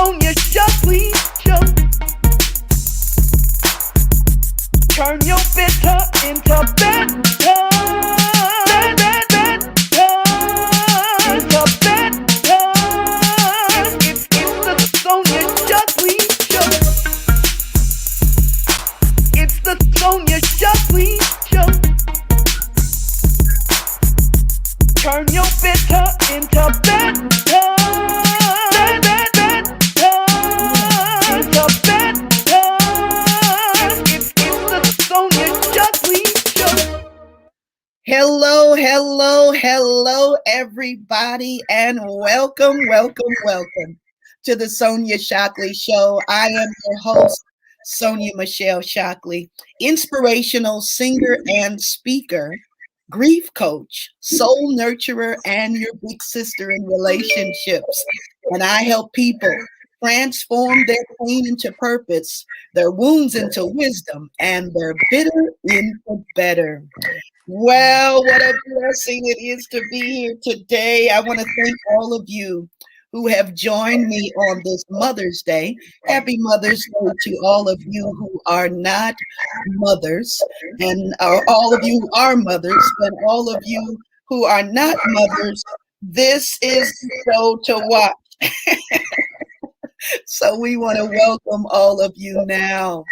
Sonja Shockley show. Turn your bitter into better. Into better. It's the Sonja Shockley show. It's the Sonja Shockley show. Turn your bitter into better. Hello, everybody, and welcome to the Sonja Shockley Show. I am your host, Sonja Michelle Shockley, inspirational singer and speaker, grief coach, soul nurturer, and your big sister in relationships. And I help people transform their pain into purpose, their wounds into wisdom, and their bitter into better. Well, what a blessing it is to be here today. I want to thank all of you who have joined me on this Mother's Day. Happy Mother's Day to all of you who are not mothers, and all of you who are mothers, and all of you who are not mothers. This is the show to watch. So we want to welcome all of you now.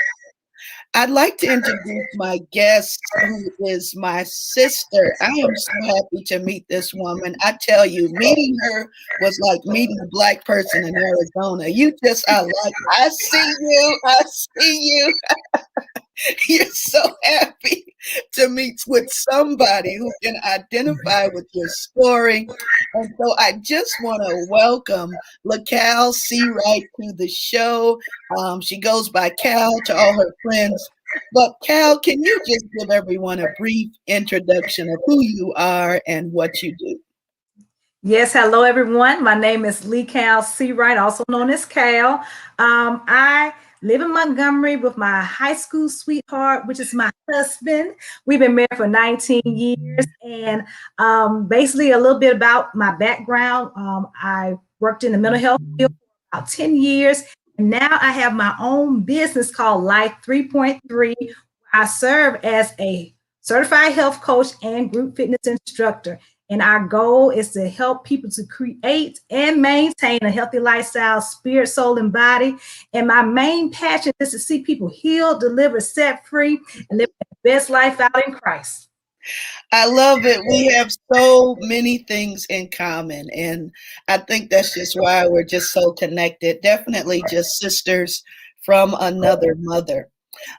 I'd like to introduce my guest, who is my sister. I am so happy to meet this woman. I tell you, meeting her was like meeting a Black person in Arizona. You just are like, I see you. You're so happy to meet with somebody who can identify with your story. And so I just want to welcome LaCal Seawright to the show. She goes by Cal to all her friends. But Cal, can you just give everyone a brief introduction of who you are and what you do? Yes, hello everyone. My name is LaCal Seawright, also known as Cal. I live in Montgomery with my high school sweetheart, which is my husband. We've been married for 19 years. And basically a little bit about my background. I worked in the mental health field for about 10 years. And now I have my own business called Life 3.3. I serve as a certified health coach and group fitness instructor. And our goal is to help people to create and maintain a healthy lifestyle, spirit, soul, and body. And my main passion is to see people healed, delivered, set free, and live their best life out in Christ. I love it. We have so many things in common. And I think that's just why we're just so connected. Definitely just sisters from another mother.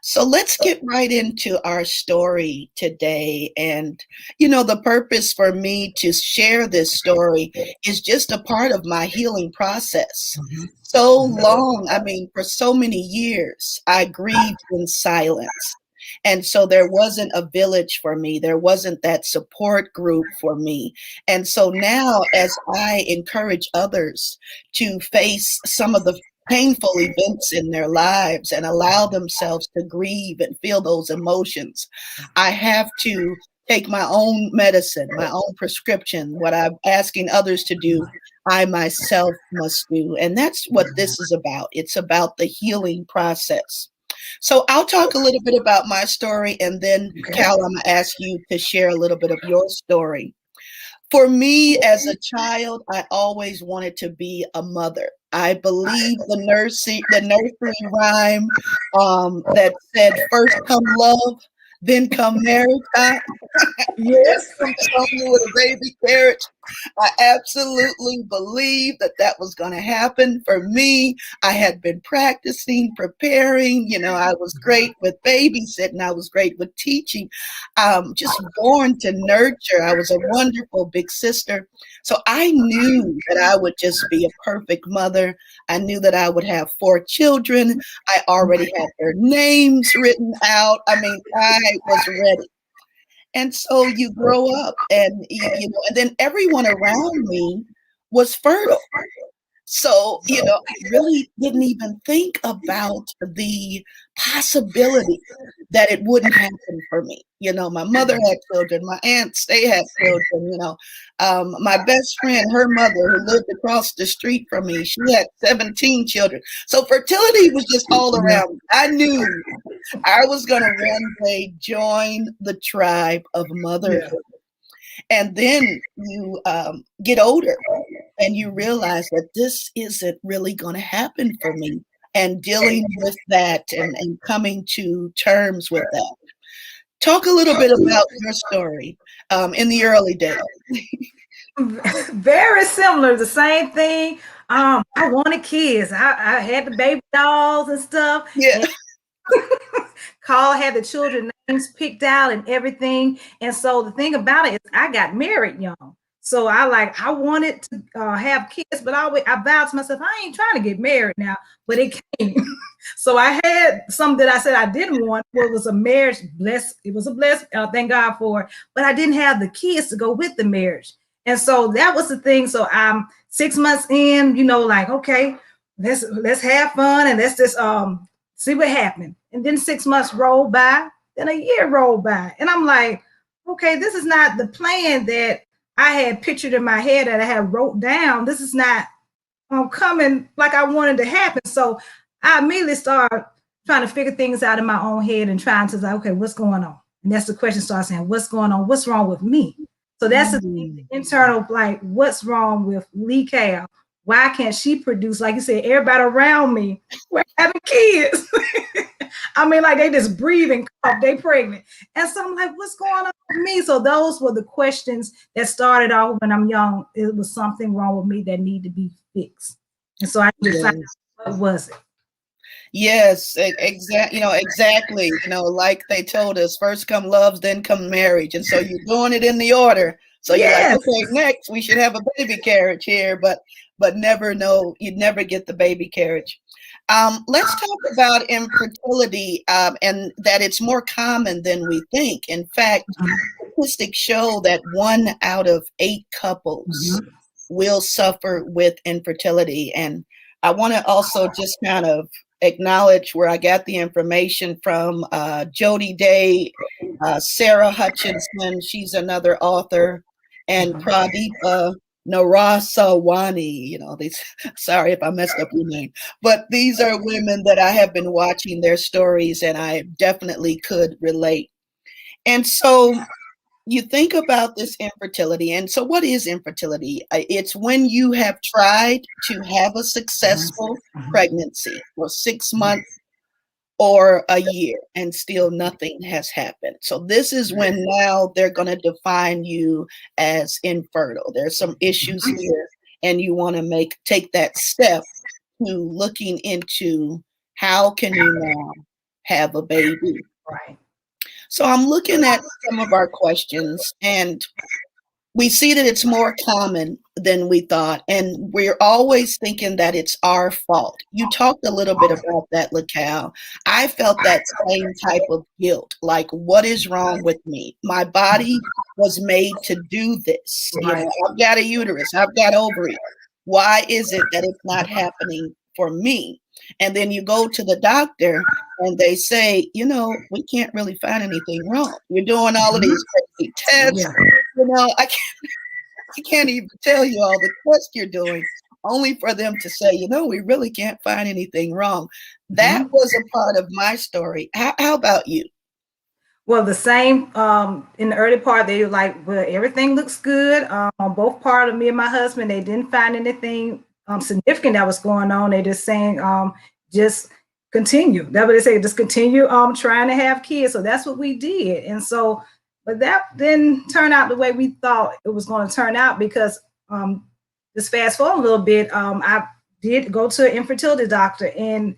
So let's get right into our story today. And, you know, the purpose for me to share this story is just a part of my healing process. So long, for so many years, I grieved in silence. And so there wasn't a village for me. There wasn't that support group for me. And so now, as I encourage others to face some of the painful events in their lives and allow themselves to grieve and feel those emotions, I have to take my own medicine, my own prescription. What I'm asking others to do, I myself must do. And that's what this is about. It's about the healing process. So I'll talk a little bit about my story, and then Cal, I'm going to ask you to share a little bit of your story. For me, as a child, I always wanted to be a mother. I believe the nursery rhyme that said, "First come love, then come marriage." Yes, from something with a baby carriage. I absolutely believed that was going to happen for me. I had been practicing, preparing. You know, I was great with babysitting. I was great with teaching. Just born to nurture. I was a wonderful big sister. So I knew that I would just be a perfect mother. I knew that I would have 4 children. I already had their names written out. I was ready. And so you grow up and, and then everyone around me was fertile. So, I really didn't even think about the possibility that it wouldn't happen for me. My mother had children, my aunts, they had children. My best friend, her mother, who lived across the street from me, she had 17 children. So fertility was just all around. I knew I was going to one day join the tribe of motherhood. And then you get older and you realize that this isn't really going to happen for me, and dealing with that and coming to terms with that. Talk a little bit about your story in the early days. Very similar, the same thing. I wanted kids. I had the baby dolls and stuff. Yeah. And had the children names picked out and everything. And so the thing about it is I got married young. So I wanted to have kids, but I vowed to myself, I ain't trying to get married now, but it came. So I had something that I said I didn't want. Well, it was a marriage. It was a blessing. Thank God for it. But I didn't have the kids to go with the marriage. And so that was the thing. So I'm 6 months in, okay, let's have fun and let's just see what happened. And then 6 months rolled by, then a year rolled by. And I'm like, okay, this is not the plan that I had pictured in my head that I had wrote down. This is not coming like I wanted to happen. So I immediately started trying to figure things out in my own head and trying to say, okay, what's going on? And that's the question starts saying, what's going on? What's wrong with me? So that's the internal, like, what's wrong with Lee Cal? Why can't she produce? Like you said, everybody around me, we're having kids. I mean, like they just breathe and cough, they pregnant. And so I'm like, what's going on with me? So those were the questions that started off when I'm young. It was something wrong with me that needed to be fixed. And so I decided, what was it? Yes, exactly. Like they told us, first come love, then come marriage. And so you're doing it in the order. So you're like, okay, next we should have a baby carriage here, but never know, you'd never get the baby carriage. Let's talk about infertility and that it's more common than we think. In fact, statistics show that 1 out of 8 couples will suffer with infertility. And I want to also just kind of acknowledge where I got the information from. Jody Day, Sarah Hutchinson, she's another author, and Pradeepa Narasawani. Sorry if I messed up your name, but these are women that I have been watching their stories, and I definitely could relate. And so you think about this infertility. And so what is infertility? It's when you have tried to have a successful pregnancy for 6 months or a year and still nothing has happened. So this is when now they're going to define you as infertile. There's some issues here, and you want to take that step to looking into how can you now have a baby. Right. So I'm looking at some of our questions, and we see that it's more common than we thought, and we're always thinking that it's our fault. You talked a little bit about that, LaCal. I felt that same type of guilt, like, what is wrong with me? My body was made to do this. I've got a uterus, I've got ovaries. Why is it that it's not happening for me? And then you go to the doctor and they say, we can't really find anything wrong. You're doing all of these crazy tests. I can't even tell you all the tests you're doing, only for them to say, we really can't find anything wrong. That was a part of my story. How about you? Well, the same. In the early part, they were like, well, everything looks good. On both part of me and my husband, they didn't find anything significant that was going on. They just saying, just continue. That's what they say, just continue trying to have kids. So that's what we did. And so, but that didn't turn out the way we thought it was going to turn out, because just fast forward a little bit, I did go to an infertility doctor, and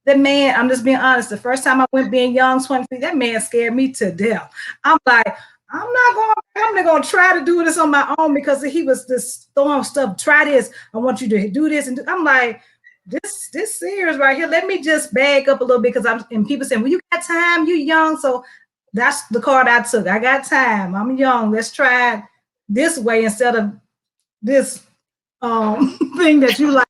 the man, I'm just being honest, the first time I went being young, 23, that man scared me to death. I'm like, I'm not going to try to do this on my own, because he was just throwing stuff. Try this. I want you to do this. And I'm like, this serious right here. Let me just back up a little bit, because and people saying, well, you got time, you young. So that's the card I took. I got time. I'm young. Let's try it this way instead of this thing that you like.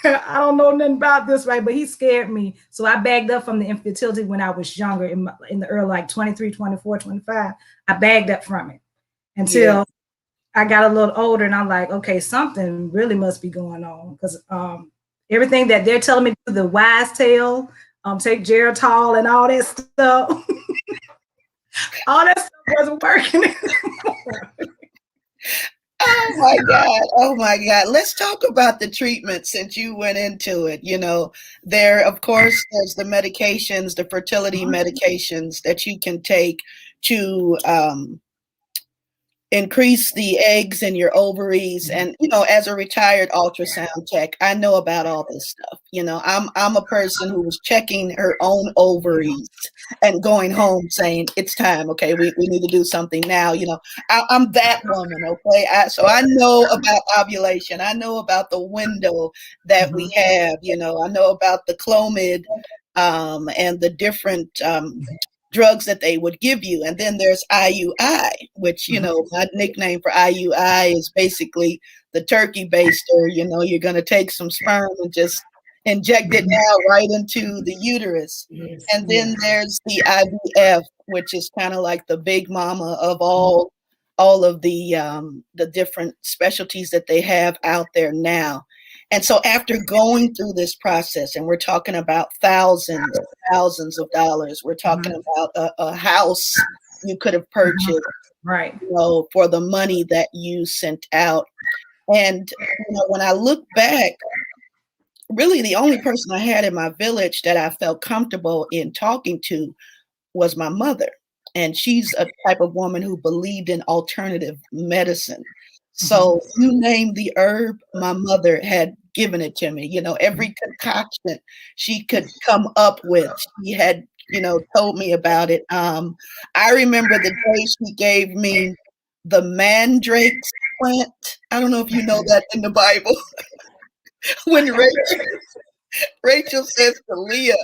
I don't know nothing about this, right? But he scared me. So I bagged up from the infertility when I was younger, in the early, like 23, 24, 25. I bagged up from it until I got a little older, and I'm like, okay, something really must be going on, because everything that they're telling me to do, the wise tale, take Geritol and all that stuff, all that stuff wasn't working. Oh my God. Oh my God. Let's talk about the treatment since you went into it. There, of course, there's the medications, the fertility medications that you can take to increase the eggs in your ovaries. And as a retired ultrasound tech, I know about all this stuff. I'm a person who was checking her own ovaries and going home saying, it's time. Okay, we need to do something now. I'm that woman. Okay, so I know about ovulation. I know about the window that we have. I know about the Clomid and the different drugs that they would give you. And then there's IUI, which, my nickname for IUI is basically the turkey baster. You're going to take some sperm and just inject it now right into the uterus. And then there's the IVF, which is kind of like the big mama of all of the different specialties that they have out there now. And so after going through this process, and we're talking about thousands of dollars, we're talking about a house you could have purchased, right? For the money that you sent out. And when I look back, really the only person I had in my village that I felt comfortable in talking to was my mother. And she's a type of woman who believed in alternative medicine. So you name the herb, my mother had given it to me. Every concoction she could come up with, she had, told me about it. I remember the day she gave me the mandrake plant. I don't know if you know that in the Bible. When Rachel says to Leah,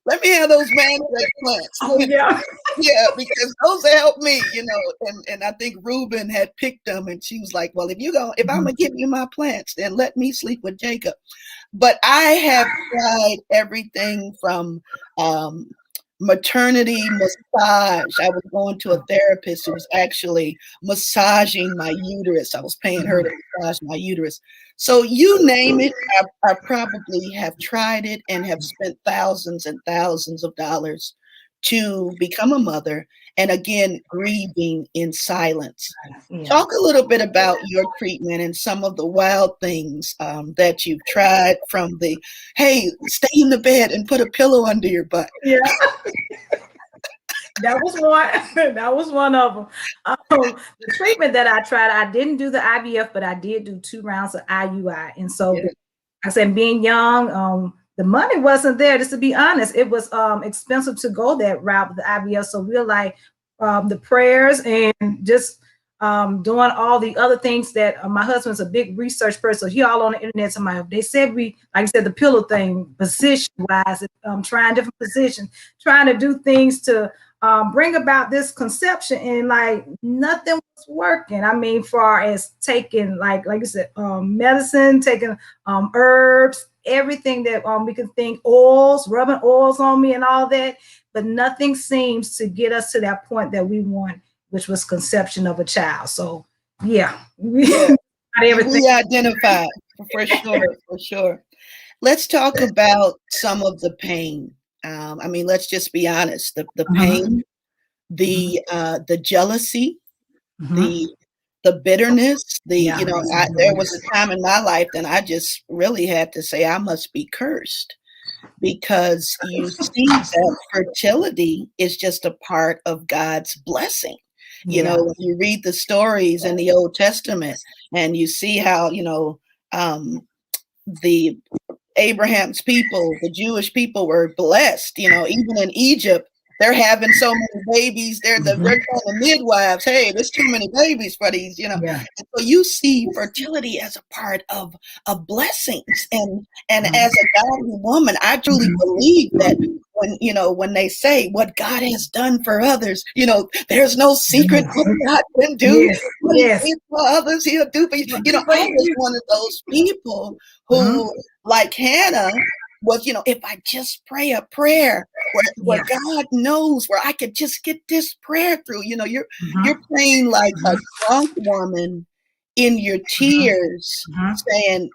let me have those mandrake plants. Oh, yeah. Yeah, because those help me, and I think Reuben had picked them, and she was like, well, if I'm gonna give you my plants, then let me sleep with Jacob. But I have tried everything from maternity massage. I was going to a therapist who was actually massaging my uterus. I was paying her to massage my uterus. So you name it, I probably have tried it and have spent thousands and thousands of dollars to become a mother, and again, grieving in silence. Talk a little bit about your treatment and some of the wild things that you've tried, from the, hey, stay in the bed and put a pillow under your butt. Yeah. That was one. That was one of them. The treatment that I tried, I didn't do the IVF, but I did do 2 rounds of IUI. And so, I said, being young, the money wasn't there. Just to be honest, it was expensive to go that route with the IVF. So we're like the prayers and just doing all the other things that my husband's a big research person. So he all on the internet. They said like I said, the pillow thing, position wise, trying different positions, trying to do things to bring about this conception, and like nothing was working. I mean, far as taking like you said, medicine, taking herbs, everything that we can think, oils, rubbing oils on me and all that, but nothing seems to get us to that point that we want, which was conception of a child. So yeah, we identify for sure. Let's talk about some of the pain. I mean, let's just be honest. The pain, the jealousy, the bitterness, there was a time in my life that I just really had to say I must be cursed, because you see that fertility is just a part of God's blessing. When you read the stories in the Old Testament and you see how, the Abraham's people, the Jewish people, were blessed. Even in Egypt, they're having so many babies. They're telling the midwives, hey, there's too many babies for these, you know. Yeah. And so you see fertility as a part of blessings. And as a godly woman, I truly believe that when they say what God has done for others, there's no secret what God can do. Yes. What he did for others, he'll do for you. I was one of those people who, like Hannah, was, if I just pray a prayer where God knows, where I could just get this prayer through, you're praying like a drunk woman in your tears, saying,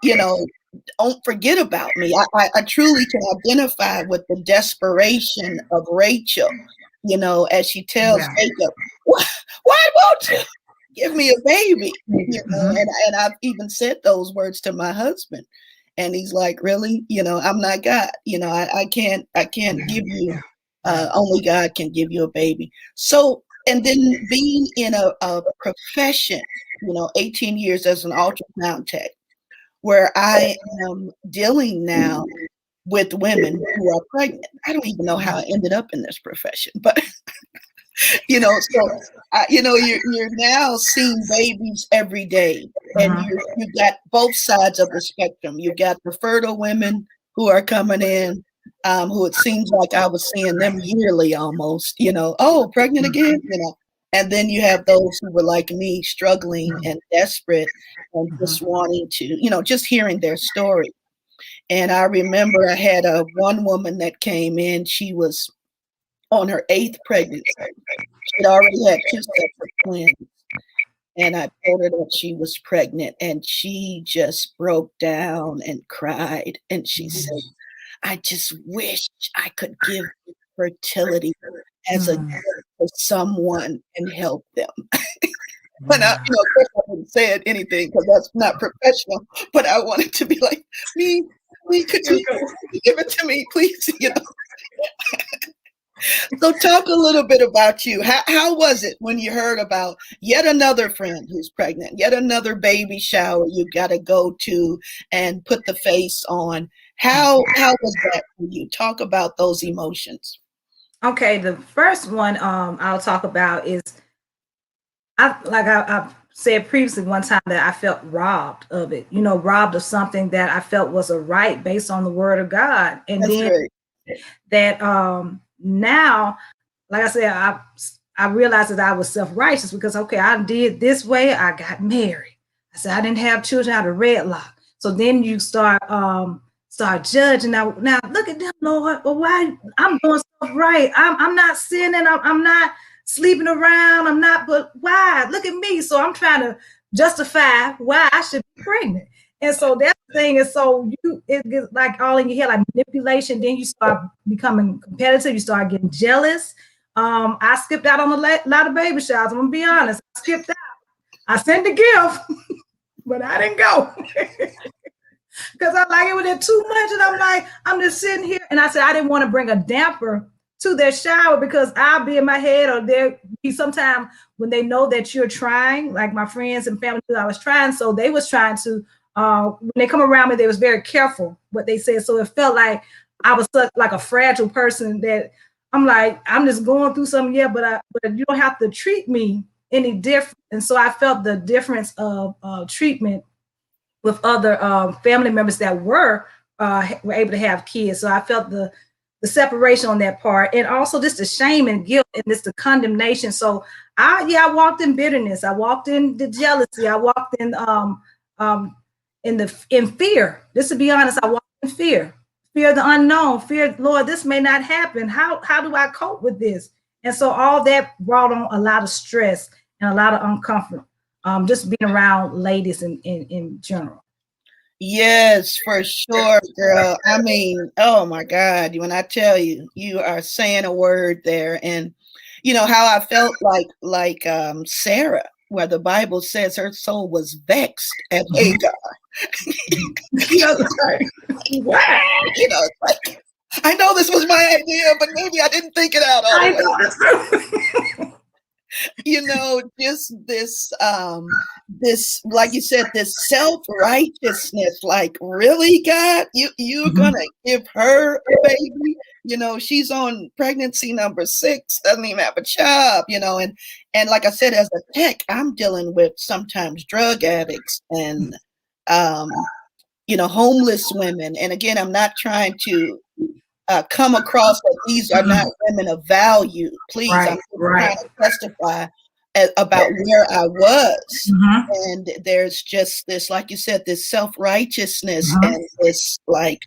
don't forget about me. I truly can identify with the desperation of Rachel, as she tells Jacob, why won't you give me a baby? And I've even said those words to my husband. And he's like, really? I'm not God. I can't give you, only God can give you a baby. So, and then being in a profession, 18 years as an ultrasound tech, where I am dealing now with women who are pregnant. I don't even know how I ended up in this profession, but you're now seeing babies every day, and you've got both sides of the spectrum. You've got the fertile women who are coming in, who it seems like I was seeing them yearly almost, oh, pregnant again, and then you have those who were like me, struggling and desperate and just wanting to, just hearing their story. And I remember I had one woman that came in, she was on her 8th pregnancy. She'd already had 2 sets of twins. And I told her that she was pregnant, and she just broke down and cried. And she said, I just wish I could give fertility as a gift for someone and help them. But of course I didn't say anything because that's not professional. But I wanted to be like, please, could you give it to me, please? So talk a little bit about you. How was it when you heard about yet another friend who's pregnant, yet another baby shower you got to go to and put the face on? How was that for you? Talk about those emotions. Okay, the first one I'll talk about is I've said previously one time that I felt robbed of it, robbed of something that I felt was a right based on the word of God. And That's then right. that now, like I said, I realized that I was self-righteous because, okay, I did this way. I got married. I said I didn't have children. I had a red lock. So then you start judging. Now look at them, Lord. Well, why I'm doing stuff right? I'm not sinning. I'm not sleeping around. I'm not. But why? Look at me. So I'm trying to justify why I should be pregnant. And so that thing is it gets like all in your head, like manipulation. Then you start becoming competitive. You start getting jealous. I skipped out on a lot of baby showers. I'm gonna be honest. I skipped out. I sent the gift, but I didn't go because I like it with it too much. And I'm like, I'm just sitting here. And I said I didn't want to bring a damper to their shower because I'll be in my head, or there be sometime when they know that you're trying. Like my friends and family knew I was trying, so they was trying to. When they come around me, they was very careful what they said. So it felt like I was such like a fragile person that I'm like, I'm just going through something. Yeah, but you don't have to treat me any different. And so I felt the difference of treatment with other family members that were able to have kids. So I felt the separation on that part, and also just the shame and guilt and just the condemnation. So I walked in bitterness. I walked in the jealousy. I walked in in fear. Just to be honest, I walked in fear of the unknown, fear, Lord, this may not happen. How do I cope with this? And so all that brought on a lot of stress and a lot of uncomfort, just being around ladies in general. Yes, for sure, girl. I mean, oh my God, when I tell you, you are saying a word there. And how I felt like Sarah, where the Bible says her soul was vexed at Hagar. Wow. Like, I know this was my idea, but maybe I didn't think it out all the way. Just this this, like you said, this self-righteousness, like, really, God, you're gonna give her a baby? She's on pregnancy number 6, doesn't even have a job, and like I said, as a tech, I'm dealing with sometimes drug addicts and homeless women. And again, I'm not trying to come across that these are not women of value. Please, I'm trying to testify about where I was. And there's just this, like you said, this self-righteousness and this like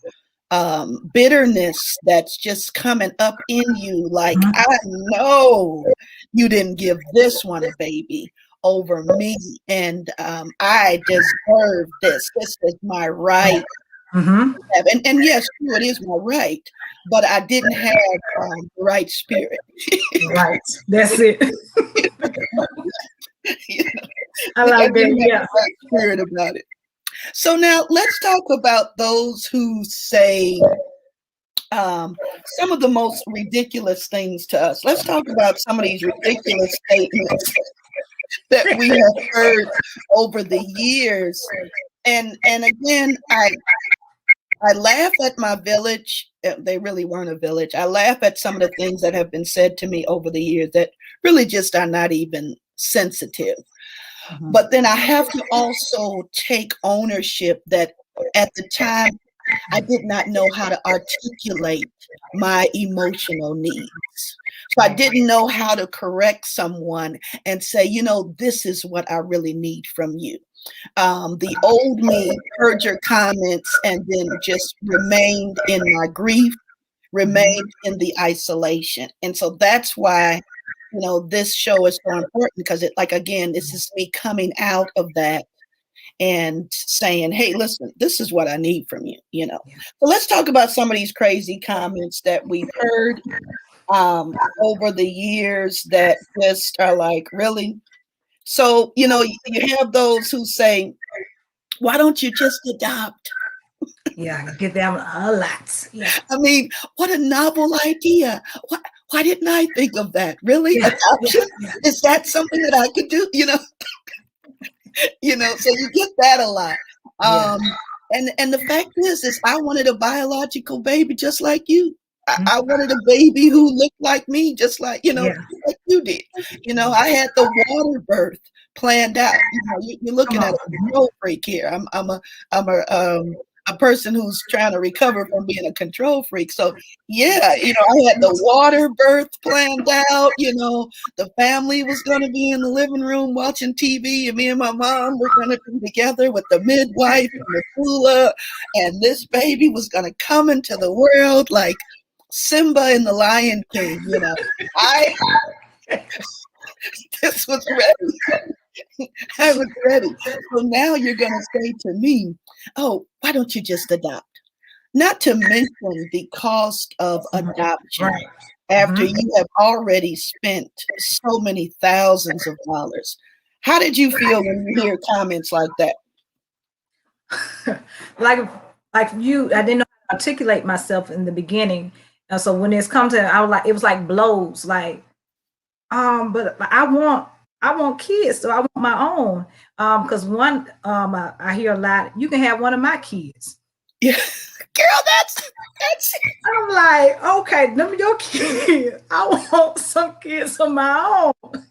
bitterness that's just coming up in you. Like, I know you didn't give this one a baby over me, and I deserve this. This is my right. And yes, true, it is my right, but I didn't have the right spirit. Right, that's it. I like that. Yeah, right spirit about it. So now let's talk about those who say some of the most ridiculous things to us. Let's talk about some of these ridiculous statements that we have heard over the years. And again, I laugh at my village. They really weren't a village. I laugh at some of the things that have been said to me over the years that really just are not even sensitive. But then I have to also take ownership that at the time I did not know how to articulate my emotional needs. So I didn't know how to correct someone and say, this is what I really need from you. The old me heard your comments and then just remained in my grief, remained in the isolation. And so that's why, this show is so important, because again, this is me coming out of that and saying, hey, listen, this is what I need from you, So let's talk about some of these crazy comments that we've heard over the years that just are like, really? So, you have those who say, why don't you just adopt? Yeah, I get that a lot. Yeah. I mean, what a novel idea. Why didn't I think of that? Really? Yeah. Adoption? Yeah. Is that something that I could do? So you get that a lot. And the fact is I wanted a biological baby just like you. I wanted a baby who looked like me, just like, like you did. I had the water birth planned out. You're looking at a control freak here. I'm a person who's trying to recover from being a control freak. So yeah, I had the water birth planned out. The family was going to be in the living room watching TV, and me and my mom were going to be together with the midwife and the doula, and this baby was going to come into the world like Simba in the Lion King. This was ready. I was ready. So now you're going to say to me, oh, why don't you just adopt? Not to mention the cost of adoption after you have already spent so many thousands of dollars. How did you feel when you hear comments like that? like you, I didn't know how to articulate myself in the beginning. So when it's come to, it was like blows, like, but I want kids, so I want my own. Because one, I hear a lot, you can have one of my kids. Yeah, girl, that's. I'm like, okay, them your kids. I want some kids of my own.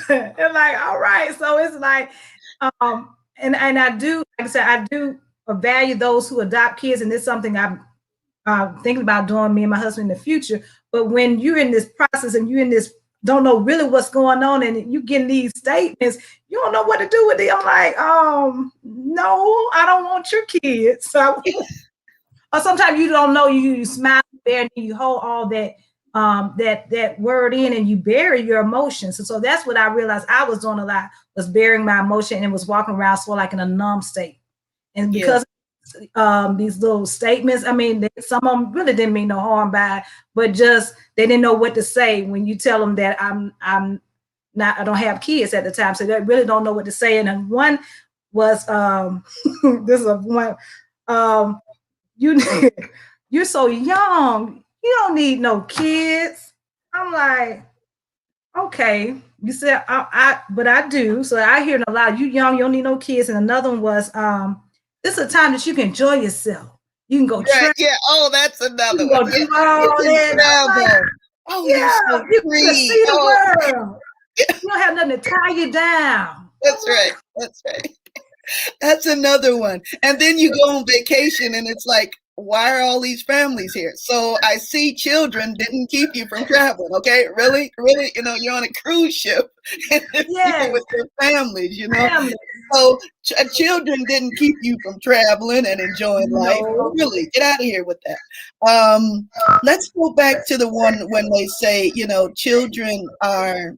And like, all right. So it's like, and I do, like I said, I do value those who adopt kids, and it's something I'm thinking about doing, me and my husband in the future. But when you're in this process and you're in this, don't know really what's going on, and you getting these statements, you don't know what to do with it. I'm like, no, I don't want your kids. So, or sometimes you don't know, you smile there and you hold all that that word in, and you bury your emotions. And so that's what I realized I was doing a lot, was burying my emotion, and was walking around sort of like in a numb state. And because these little statements, I mean, some of them really didn't mean no harm by it, but just they didn't know what to say when you tell them that I'm not, I don't have kids at the time, so they really don't know what to say. And then one was this is one, you're so young, you don't need no kids. I'm like, okay, You said but I do. So I hear it a lot. You young, you don't need no kids. And another one was, this is a time that you can enjoy yourself. You can go Right. travel. Yeah. Oh, that's You another can one. go Yeah. do all You can that. I'm like, travel. Oh, you're yeah, so you can free. see the Oh, world. You don't have nothing to tie you down. that's right. That's right. That's another one. And then you go on vacation and it's like, why are all these families here? So I see children didn't keep you from traveling. Okay. Really? Really? You know, you're on a cruise ship and you're Yes, with your families, you know? family. So children didn't keep you from traveling and enjoying life. Oh, No. really? Get out of here with that. Let's go back to the one when they say, you know, children are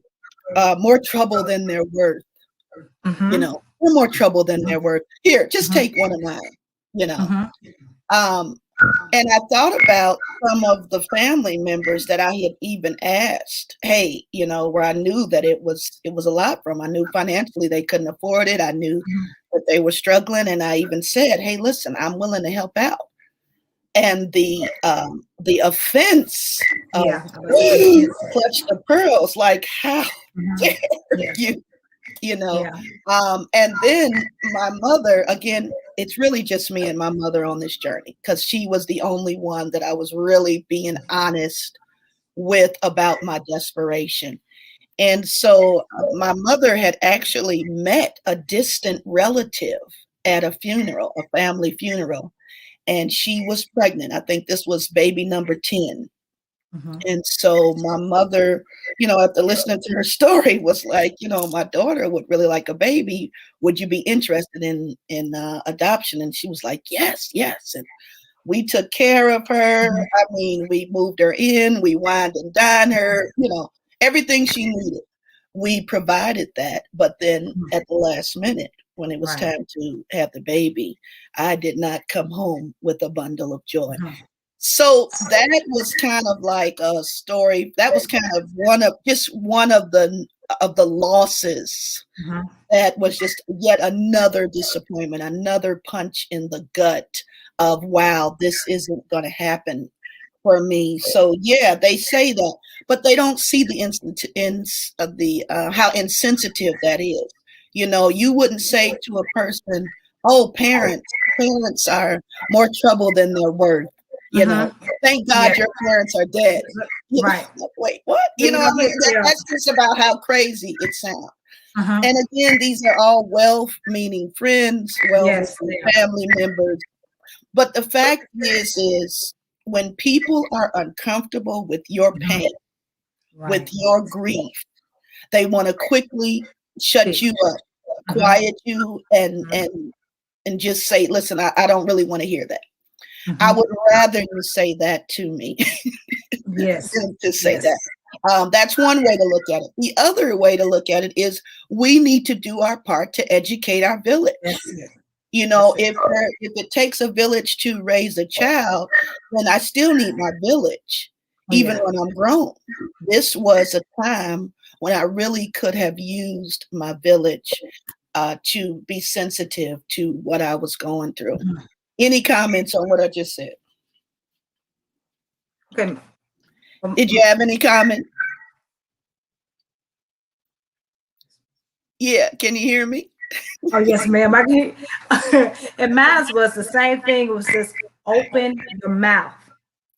more trouble than they're worth. You Mm-hmm. know, we're more trouble than they're worth. Here, just take one of mine, you know. Mm-hmm. Um, and I thought about some of the family members that I had even asked, hey, you know, where I knew that it was a lot from. I knew financially they couldn't afford it. I knew that they were struggling. And I even said, hey, listen, I'm willing to help out. And the offense Yeah. of clutch the pearls, like how dare Yeah. you? You know, Yeah. and then my mother, again, it's really just me and my mother on this journey because she was the only one that I was really being honest with about my desperation. And so my mother had actually met a distant relative at a funeral, a family funeral, and she was pregnant. I think this was baby number 10. Mm-hmm. And so my mother, you know, after listening to her story, was like, you know, my daughter would really like a baby. Would you be interested in adoption? And she was like, yes, yes. And we took care of her. I mean, we moved her in, we wined and dined her, you know, everything she needed. We provided that. But then at the last minute, when it was Right. time to have the baby, I did not come home with a bundle of joy. Mm-hmm. So that was kind of like a story. That was kind of one of the losses. Mm-hmm. That was just yet another disappointment, another punch in the gut of wow, this isn't going to happen for me. So yeah, they say that, but they don't see the how insensitive that is. You know, you wouldn't say to a person, "Oh, parents are more trouble than they're worth." You know, thank God Yeah. your parents are dead. You Right. know, wait, what? You know, I mean, that's just about how crazy it sounds. Uh-huh. And again, these are all well-meaning friends, Yes. well-meaning family members. But the fact is when people are uncomfortable with your pain, with Right. your grief, they want to quickly shut you up, quiet you, and just say, listen, I don't really want to hear that. I would rather you say that to me Yes. than to say that. That's one way to look at it. The other way to look at it is we need to do our part to educate our village. That's it. You know, if it takes a village to raise a child, then I still need my village, even when I'm grown. This was a time when I really could have used my village to be sensitive to what I was going through. Any comments on what I just said? Okay. Did you have any comment? Yeah, can you hear me? Oh yes, ma'am. I can. And mine was the same thing. It was just open your mouth.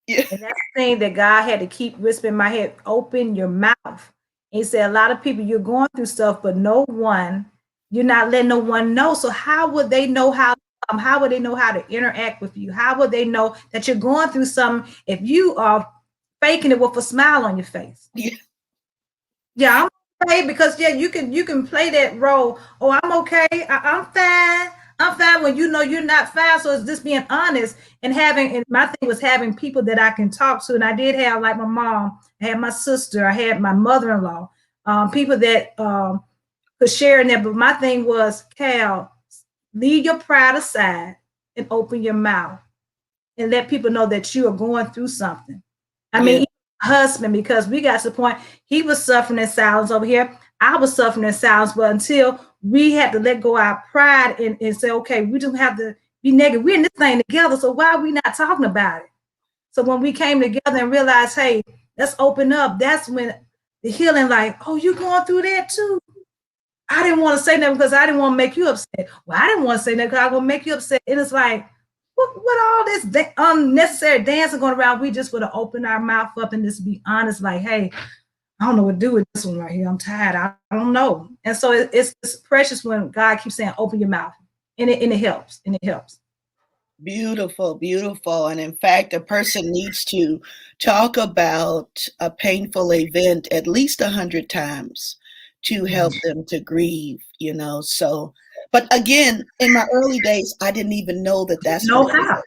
Yeah. And that's the thing that God had to keep whispering in my head. Open your mouth. And he said, a lot of people, you're going through stuff, but you're not letting no one know. So how would they know how would they know how to interact with you? How would they know that you're going through something if you are faking it with a smile on your face? Yeah. Yeah, I'm okay because you can play that role. Oh, I'm okay. I'm fine. I'm fine when you know you're not fine. So it's just being honest and my thing was having people that I can talk to. And I did have like my mom, I had my sister, I had my mother-in-law, people that could share in that. But my thing was, Cal, leave your pride aside and open your mouth and let people know that you are going through something. I mean, husband, because we got to the point he was suffering in silence over here. I was suffering in silence, but until we had to let go our pride and say, okay, we don't have to be negative. We're in this thing together, so why are we not talking about it? So when we came together and realized, hey, let's open up, that's when the healing, like, oh, you going through that too? I didn't want to say that because I didn't want to make you upset. Well, I didn't want to say that because I was going to make you upset. And it's like, what all this unnecessary dancing going around? We just would have opened our mouth up and just be honest, like, hey, I don't know what to do with this one right here. I'm tired. I don't know. And so it's precious when God keeps saying, open your mouth. And it helps. And it helps. Beautiful, beautiful. And in fact, a person needs to talk about a painful event at least 100 times to help them to grieve, So, but again, in my early days, I didn't even know that that's what it was.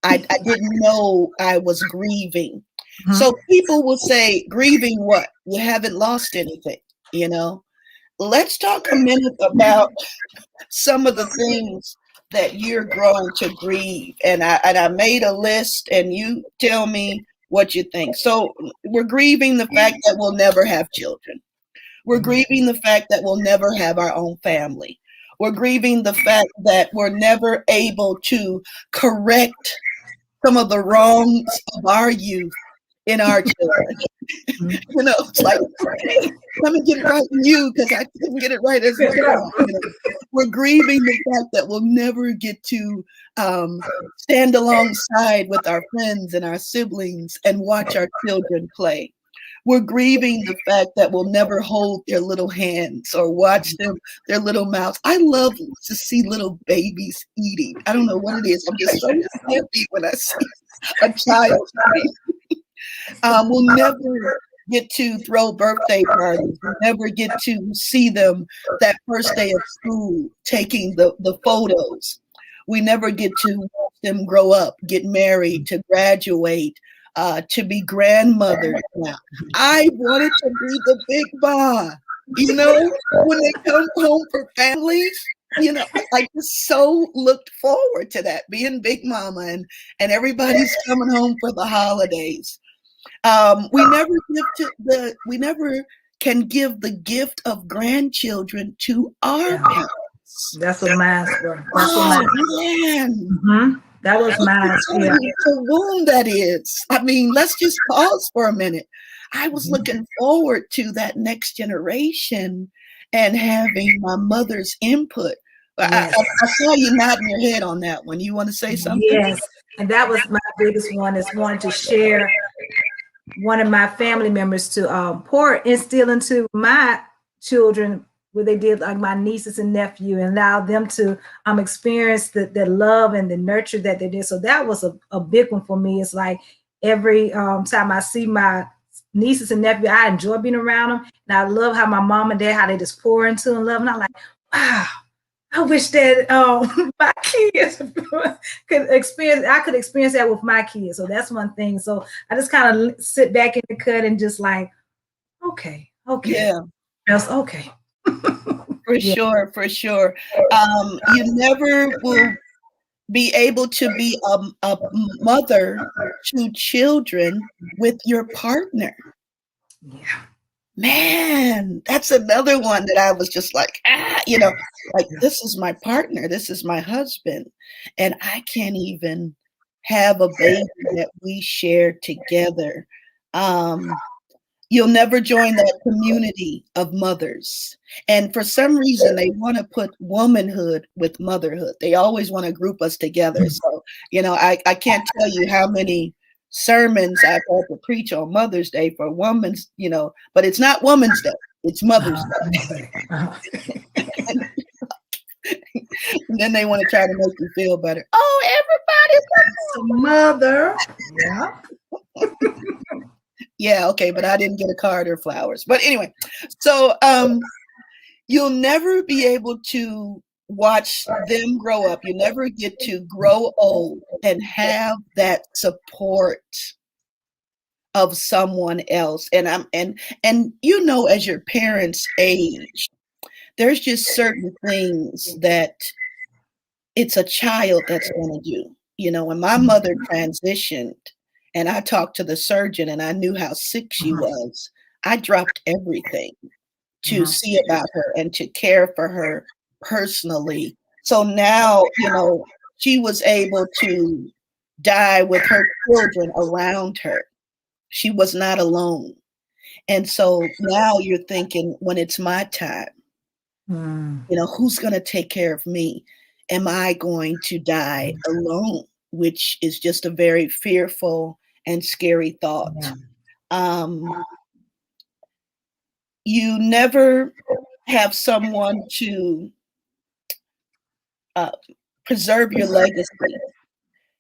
I didn't know I was grieving. So people will say, grieving what? You haven't lost anything, Let's talk a minute about some of the things that you're growing to grieve. And I made a list, and you tell me what you think. So we're grieving the fact that we'll never have children. We're grieving the fact that we'll never have our own family. We're grieving the fact that we're never able to correct some of the wrongs of our youth in our children. It's like, let me get it right in you because I didn't get it right as a child. We're grieving the fact that we'll never get to stand alongside with our friends and our siblings and watch our children play. We're grieving the fact that we'll never hold their little hands or watch their little mouths. I love to see little babies eating. I don't know what it is. I'm just so happy when I see a child eating. We'll never get to throw birthday parties. We'll never get to see them that first day of school taking the photos. We never get to watch them grow up, get married, to graduate, to be grandmothers now. I wanted to be the big ba, when they come home for families. I just so looked forward to that, being big mama and everybody's coming home for the holidays. We never can give the gift of grandchildren to our parents. That's what mine was. Man. That was mine. Yeah. The wound that is. I mean, let's just pause for a minute. I was looking forward to that next generation and having my mother's input. Yes. I saw you nodding your head on that one. You want to say something? Yes, and that was my biggest one, is wanting to share one of my family members to instill into my children what they did, like my nieces and nephew, and allow them to experience the love and the nurture that they did. So that was a big one for me. It's like every time I see my nieces and nephew, I enjoy being around them, and I love how my mom and dad, how they just pour into and love, and I'm like, wow, I wish that my kids could experience that with my kids. So that's one thing. So I just kind of sit back in the cut and just like, okay. Yeah. Just okay. For sure. You never will be able to be a mother to children with your partner. Yeah. Man, that's another one that I was just like, this is my partner, this is my husband, and I can't even have a baby that we share together. You'll never join that community of mothers. And for some reason, they want to put womanhood with motherhood. They always want to group us together. So, I can't tell you how many sermons I've had to preach on Mother's Day for women's, but it's not Women's Day, it's Mother's Day. And then they want to try to make you feel better. Oh, everybody's a mother. Yeah. Yeah, okay, but I didn't get a card or flowers. But anyway, so you'll never be able to watch them grow up. You never get to grow old and have that support of someone else. And as your parents age, there's just certain things that it's a child that's going to do. When my mother transitioned and I talked to the surgeon and I knew how sick she was, I dropped everything to see about her and to care for her personally. So now, she was able to die with her children around her. She was not alone. And so now you're thinking, when it's my time, Mm. who's going to take care of me? Am I going to die alone? Which is just a very fearful and scary thought. Yeah. You never have someone to preserve your legacy.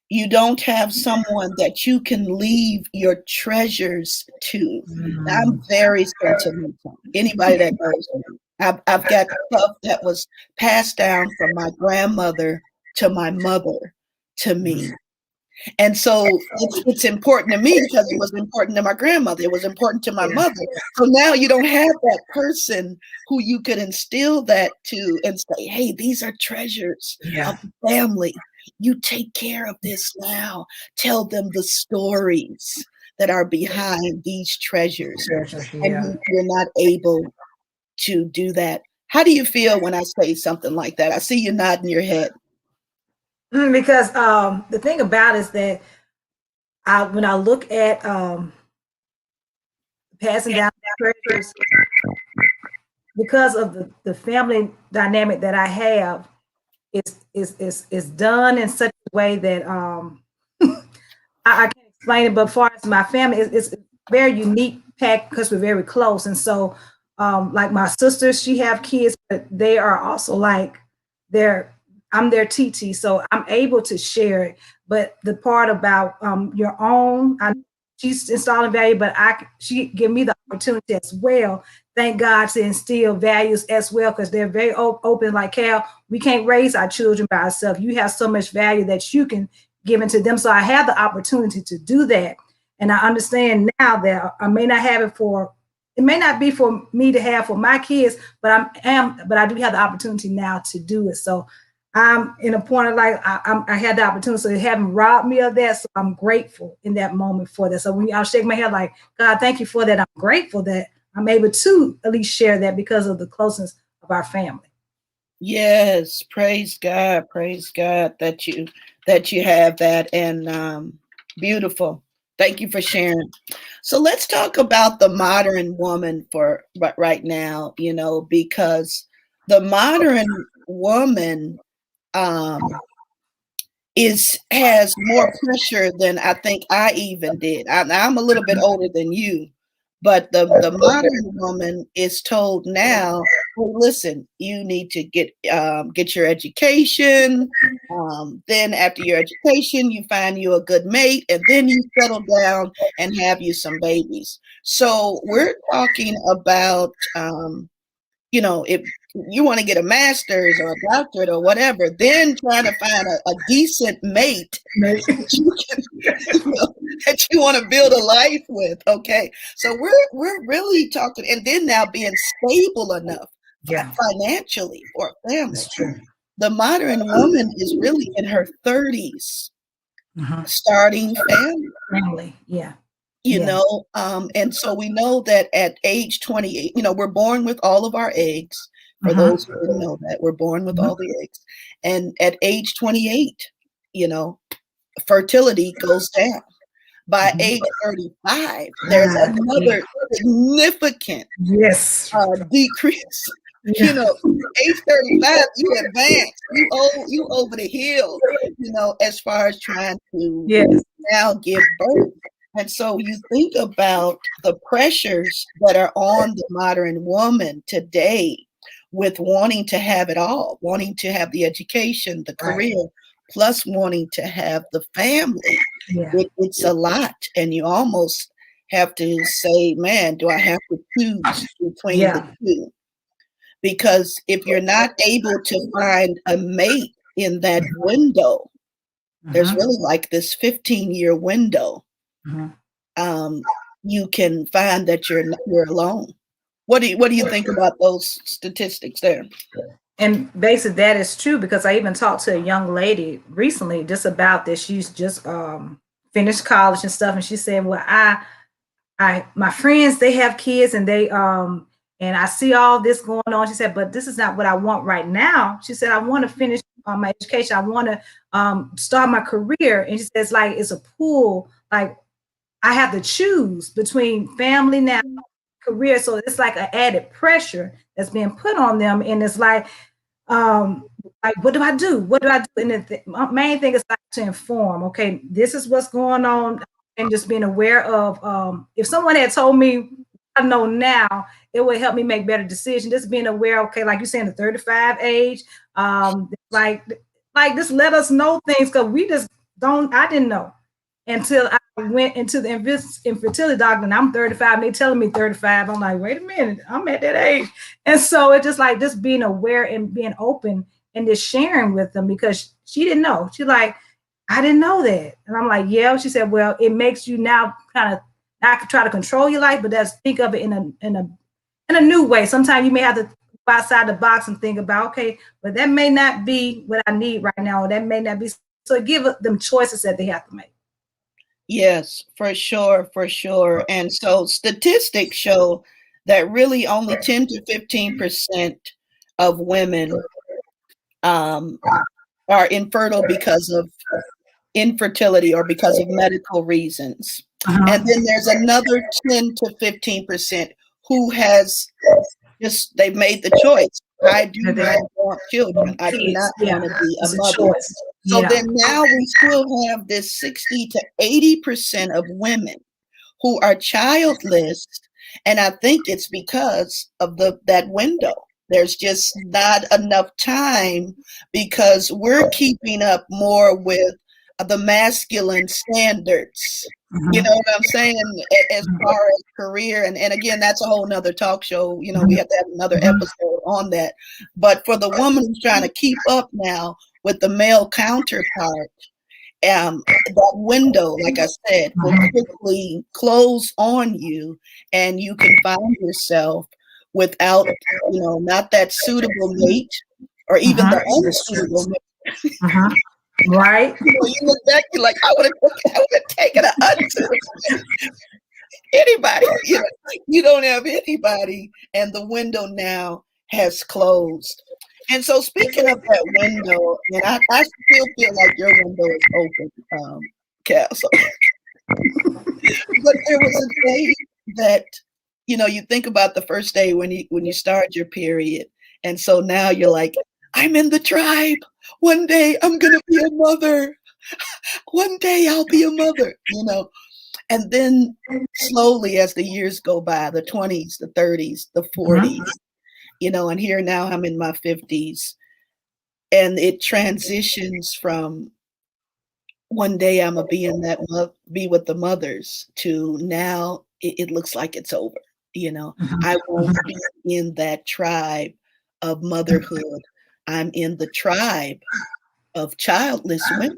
You don't have someone that you can leave your treasures to. I'm very sentimental. Anybody that knows me, I've got stuff that was passed down from my grandmother to my mother to me. And so it's important to me because it was important to my grandmother. It was important to my mother. So now you don't have that person who you could instill that to and say, hey, these are treasures of the family. You take care of this now. Tell them the stories that are behind these treasures. And you're not able to do that. How do you feel when I say something like that? I see you nodding your head. Because the thing about it is that when I look at passing down treasures, because of the family dynamic that I have, is done in such a way that I can't explain it. But as far as my family, it's very unique pack because we're very close. And so like my sisters, she have kids, but they are also like I'm their TT, so I'm able to share it. But the part about your own, she's installing value, but she give me the opportunity as well. Thank God to instill values as well, because they're very open. Like, Cal, we can't raise our children by ourselves. You have so much value that you can give into them. So I have the opportunity to do that, and I understand now that I may not have it for. It may not be for me to have for my kids, but I do have the opportunity now to do it. So I'm in a point of like I had the opportunity, so they haven't robbed me of that. So I'm grateful in that moment for that. So when I'll shake my head like, God, thank you for that. I'm grateful that I'm able to at least share that because of the closeness of our family. Yes, praise God that you have that, and beautiful. Thank you for sharing. So let's talk about the modern woman for right now, because the modern woman has more pressure than I think I even did. I'm a little bit older than you, but the modern woman is told now, well, listen, you need to get your education. Then after your education, you find you a good mate, and then you settle down and have you some babies. So we're talking about if you want to get a master's or a doctorate or whatever, then trying to find a decent mate that you want to build a life with. Okay. So we're really talking, and then now being stable enough financially for a family. That's true. The modern woman is really in her 30s, starting family. Yeah. And so we know that at age 28, we're born with all of our eggs. For those who didn't know that, we're born with all the eggs. And at age 28, fertility goes down. By age 35, there's another significant decrease. Age 35, you advance, you over the hill, as far as trying to now give birth. And so you think about the pressures that are on the modern woman today with wanting to have it all, wanting to have the education, the career, plus wanting to have the family. It's a lot. And you almost have to say, man, do I have to choose between the two? Because if you're not able to find a mate in that window, there's really like this 15-year window. You can find that you're alone. What do you think about those statistics there? And basically that is true, because I even talked to a young lady recently just about this. She's just finished college and stuff, and she said, well, my friends, they have kids, and they and I see all this going on. She said, but this is not what I want right now. She said, I want to finish my education. I want to start my career. And she says, like, it's a pool. Like, I have to choose between family now career. So it's like an added pressure that's being put on them. And it's like what do I do? What do I do? And the main thing is like to inform, okay, this is what's going on, and just being aware of if someone had told me I know now, it would help me make better decisions. Just being aware, okay, like you saying the 35 age, like just let us know things because we just don't, I didn't know until I went into the infertility doctor and I'm 35 and they telling me 35. I'm like, wait a minute, I'm at that age. And so it's just like just being aware and being open and just sharing with them because she didn't know. She's like, I didn't know that. And I'm like, yeah. She said, well, it makes you now kind of not try to control your life, but that's think of it in a new way. Sometimes you may have to go outside the box and think about, okay, but that may not be what I need right now, or that may not be. So give them choices that they have to make. Yes, for sure, for sure. And so statistics show that really only 10 to 15% of women are infertile because of infertility or because of medical reasons. And then there's another 10 to 15% who has just, they've made the choice. I do not want children. I do not want to be a mother. So then now we still have this 60 to 80% of women who are childless. And I think it's because of that window. There's just not enough time because we're keeping up more with the masculine standards. You know what I'm saying? As far as career. And again, that's a whole nother talk show. We have to have another episode on that. But for the woman who's trying to keep up now with the male counterpart, that window, like I said, will quickly close on you and you can find yourself without, not that suitable mate or even the unsuitable mate. Right. You look back, you're like, I would have taken an unsuitable anybody. You don't have anybody, and the window now has closed. And so, speaking of that window, and I still feel like your window is open, Cal. So, but there was a day that you think about the first day when you start your period, and so now you're like, I'm in the tribe. One day I'm gonna be a mother. One day I'll be a mother. And then slowly, as the years go by, the 20s, the 30s, the 40s. And here now I'm in my 50s, and it transitions from one day I'm gonna be with the mothers to now it looks like it's over. I won't be in that tribe of motherhood. I'm in the tribe of childless women,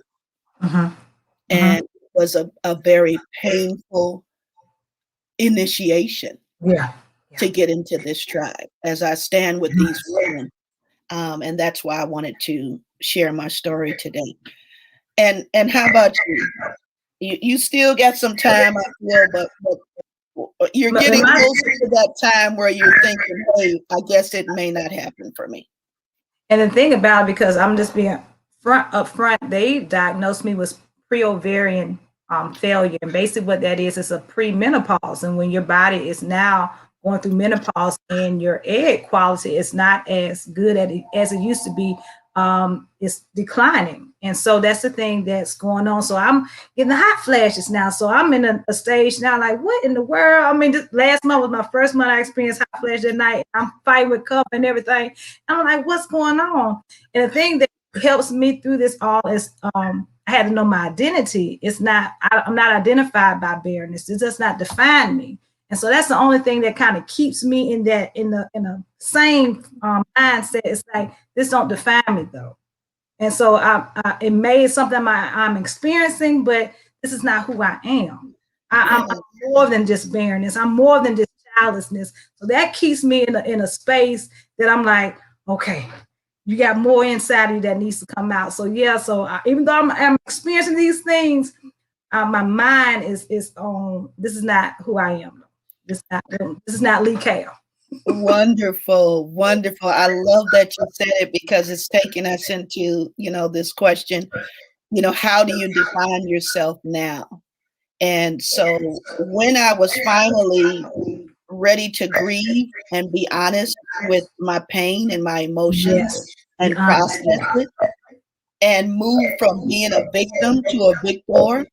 and it was a very painful initiation. To get into this tribe as I stand with these women. And that's why I wanted to share my story today. And how about you? You still got some time, I feel, but you're getting closer to that time where you're thinking, hey, I guess it may not happen for me. And the thing about it, because I'm just being up front, they diagnosed me with pre-ovarian failure. And basically what that is a pre-menopause. And when your body is now going through menopause and your egg quality is not as good as it used to be, it's declining. And so that's the thing that's going on. So I'm getting the hot flashes now. So I'm in a stage now, like, what in the world? I mean, this last month was my first month I experienced hot flashes at night. I'm fighting with cup and everything. And I'm like, what's going on? And the thing that helps me through this all is I had to know my identity. I'm not identified by barrenness. It does not define me. And so that's the only thing that kind of keeps me in the same mindset. It's like, this don't define me though. And so it may be something I'm experiencing, but this is not who I am. I'm more than just barrenness. I'm more than just childlessness. So that keeps me in a space that I'm like, okay, you got more inside of you that needs to come out. So yeah, even though I'm experiencing these things, my mind is on, this is not who I am. This is not Lee Cal. Wonderful, wonderful. I love that you said it because it's taking us into, this question, how do you define yourself now? And so when I was finally ready to grieve and be honest with my pain and my emotions Yes. Be and honest. process it and move from being a victim to a victor,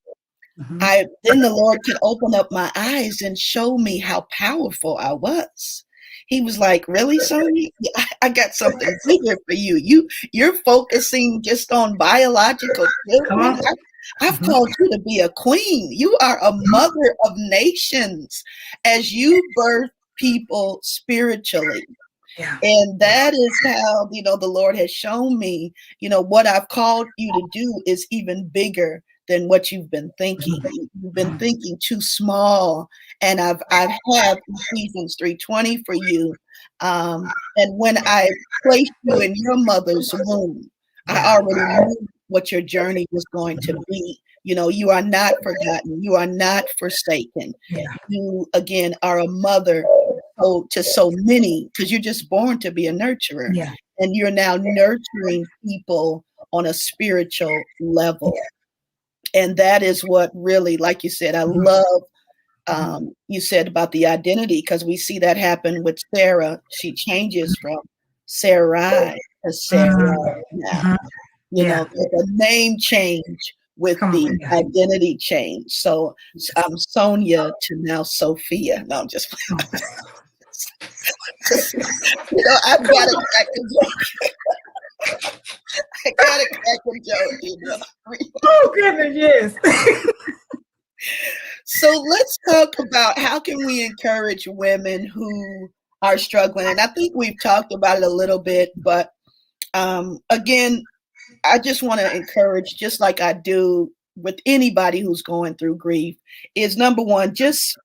Mhm. then the Lord could open up my eyes and show me how powerful I was. He was like, "Really, Sonya? I got something bigger for you. You're focusing just on biological Come children. on. I've Mhm. called you to be a queen. You are a mother of nations as you birth people spiritually." Yeah. And that is how, the Lord has shown me, what I've called you to do is even bigger than what you've been thinking. Mhm. You've been Mhm. thinking too small. And I have Ephesians 3:20 for you. And when I placed you in your mother's womb, I Yeah. already knew what your journey was going to Mhm. be. You are not forgotten. You are not forsaken. Yeah. You, again, are a mother to so many, because you're just born to be a nurturer, Yeah. and you're now nurturing people on a spiritual level. And that is what really, like you said, I Mhm. love, Mhm. you said about the identity, because we see that happen with Sarah. She changes from Sarai to Sarah Mhm. now. Mhm. Yeah. The name change with Come the on. Yeah. identity change. So Yes. I'm Sonia to now Sophia. No, I'm just Come I've got on. to crack a joke. I got to crack a joke. Oh goodness, yes. So let's talk about how can we encourage women who are struggling. And I think we've talked about it a little bit, but again, I just want to encourage, just like I do with anybody who's going through grief, is number one, just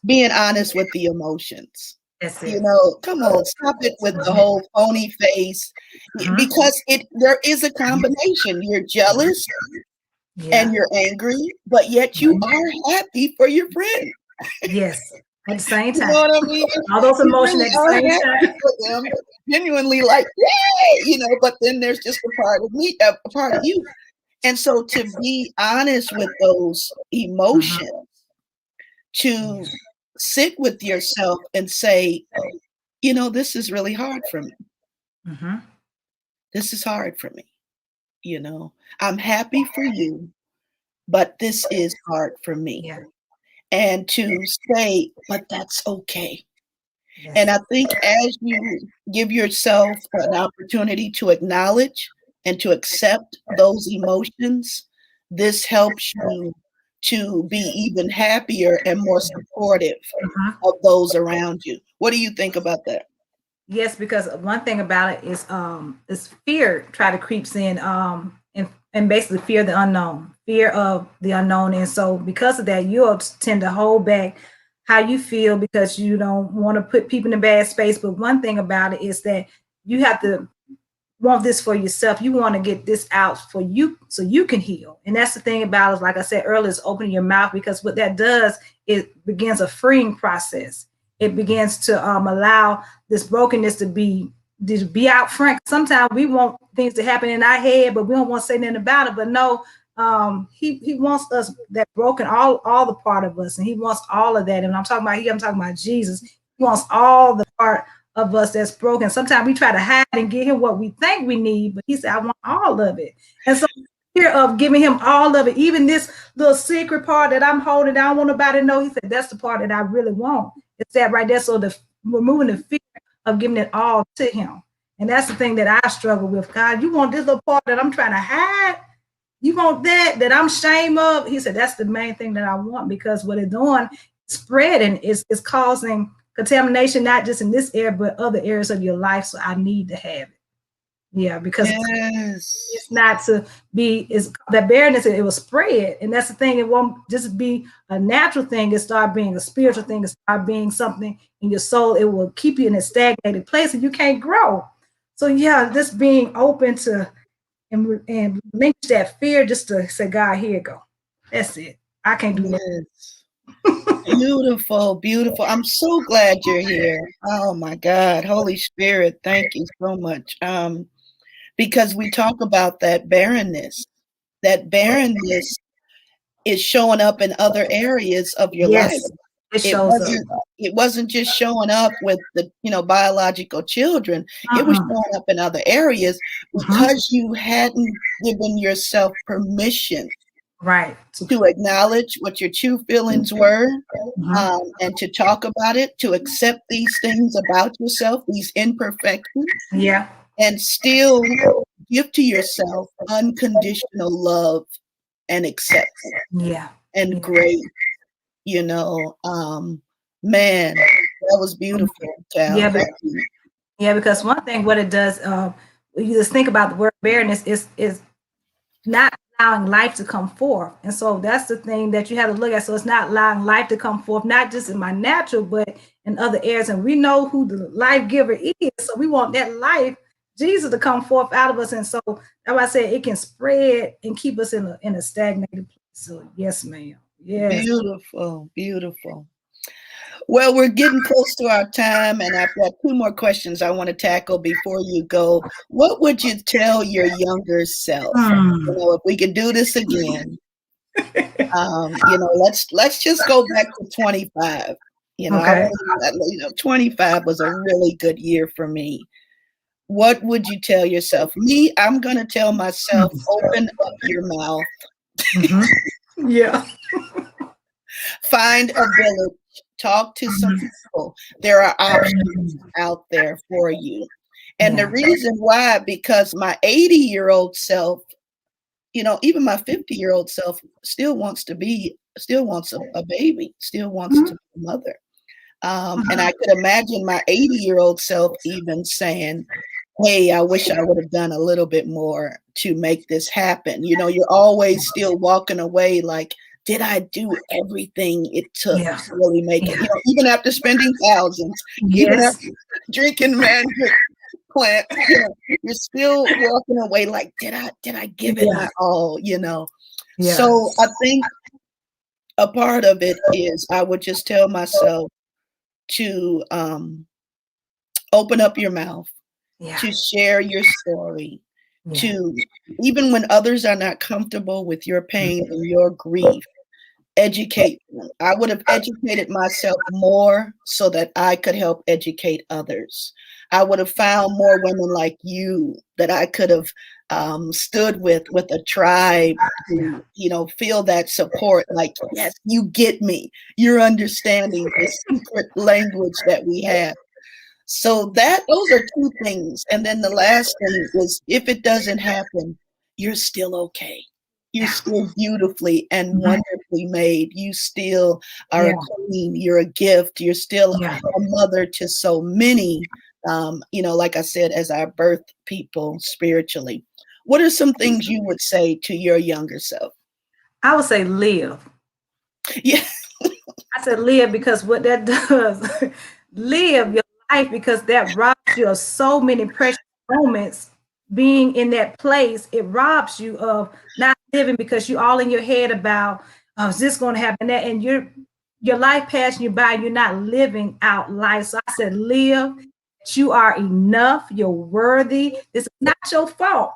being honest with the emotions. That's it. Come on, stop it with the whole phony face, Mhm. because there is a combination. You're jealous and Yeah. you're angry, but yet you Mhm. are happy for your friend. Yes. At the same You know time. what I mean? All those You emotions really at the are same happy time. for them, genuinely like, yay, but then there's just a part of me, a part of you. And so to be honest with those Mhm. emotions, to sit with yourself and say, this is really hard for me. Mhm. This is hard for me. You know, I'm happy for you, but this is hard for me. Yeah. And to say, but that's okay. And Yes. I think as you give yourself an opportunity to acknowledge and to accept those emotions, this helps you to be even happier and more supportive Mhm. of those around you. What do you think about that? Yes, because one thing about it is fear try to creeps in and basically fear the unknown, fear of the unknown. And so because of that, you'll tend to hold back how you feel because you don't want to put people in a bad space. But one thing about it is that you have to want this for yourself. You want to get this out for you so you can heal. And that's the thing about it, like I said earlier, is opening your mouth, because what that does, it begins a freeing process. It begins to allow this brokenness to be out front. Sometimes we want things to happen in our head, but we don't want to say nothing about it. But no, he wants us that broken, all the part of us, and he wants all of that. And I'm talking about Jesus. He wants all the part of us that's broken. Sometimes we try to hide and give him what we think we need, but he said, I want all of it. And so fear of giving him all of it, even this little secret part that I'm holding, I don't want nobody to know. He said, that's the part that I really want. It's that right there. So removing the fear of giving it all to him. And that's the thing that I struggle with. God, you want this little part that I'm trying to hide? You want that I'm ashamed of? He said, that's the main thing that I want, because what it's doing, spreading is causing contamination, not just in this area, but other areas of your life. So I need to have it. Yeah, because Yes. it's not to be, is that barrenness, it will spread. And that's the thing, it won't just be a natural thing, it start being a spiritual thing, it start being something in your soul. It will keep you in a stagnated place and you can't grow. So yeah, just being open to and link that fear, just to say, God, here you go. That's it. I can't do Yes. that. Beautiful, beautiful. I'm so glad you're here. Oh my God. Holy Spirit, thank you so much. Because we talk about that barrenness. That barrenness is showing up in other areas of your life. Yes. It It shows up. wasn't just showing up with the, biological children. It was showing up in other areas because you hadn't given yourself permission Right. to acknowledge what your true feelings were, Mhm. and to talk about it, to accept these things about yourself, these imperfections, Yeah. and still give to yourself unconditional love and acceptance Yeah. and Yeah. grace. You know, man, that was beautiful, Cal. Yeah, but, Thank you. yeah, because one thing what it does, you just think about the word barrenness is not allowing life to come forth. And so that's the thing that you have to look at. So it's not allowing life to come forth, not just in my natural, but in other areas. And we know who the life giver is. So we want that life, Jesus, to come forth out of us. And so that's why I said it can spread and keep us in a stagnated place. So yes, ma'am. Yes. Beautiful, beautiful. Well, we're getting close to our time, and I've got two more questions I want to tackle before you go. What would you tell your younger self? If we could do this again, let's just go back to 25. Okay. 25 was a really good year for me. What would you tell yourself? Me, I'm going to tell myself, open up your mouth. Yeah. Find a village. Talk to some people. There are options out there for you. And the reason why, because my 80-year-old self, even my 50-year-old self still wants a baby, still wants to be a mother. And I could imagine my 80-year-old self even saying, hey, I wish I would have done a little bit more to make this happen. You're always still walking away like, did I do everything it took to really make it? Even after spending thousands, even after drinking mango plant, you're still walking away like, did I give it my all? So I think a part of it is I would just tell myself to open up your mouth, to share your story, to, even when others are not comfortable with your pain and your grief, educate them. I would have educated myself more so that I could help educate others. I would have found more women like you that I could have stood with a tribe to, feel that support. Like, yes, you get me. You're understanding the secret language that we have. So those are two things. And then the last thing is, if it doesn't happen, you're still okay. You're still beautifully and wonderfully made. You still are a queen. You're a gift. You're still a mother to so many, like I said, as I birth people spiritually. What are some things you would say to your younger self? I would say live. Yeah. I said live because what that does, live your life, because that robs you of so many precious moments. Being in that place, it robs you of not living because you're all in your head about, is this going to happen? That, and your life passing you by, you're not living out life. So I said, live. You are enough. You're worthy. This is not your fault.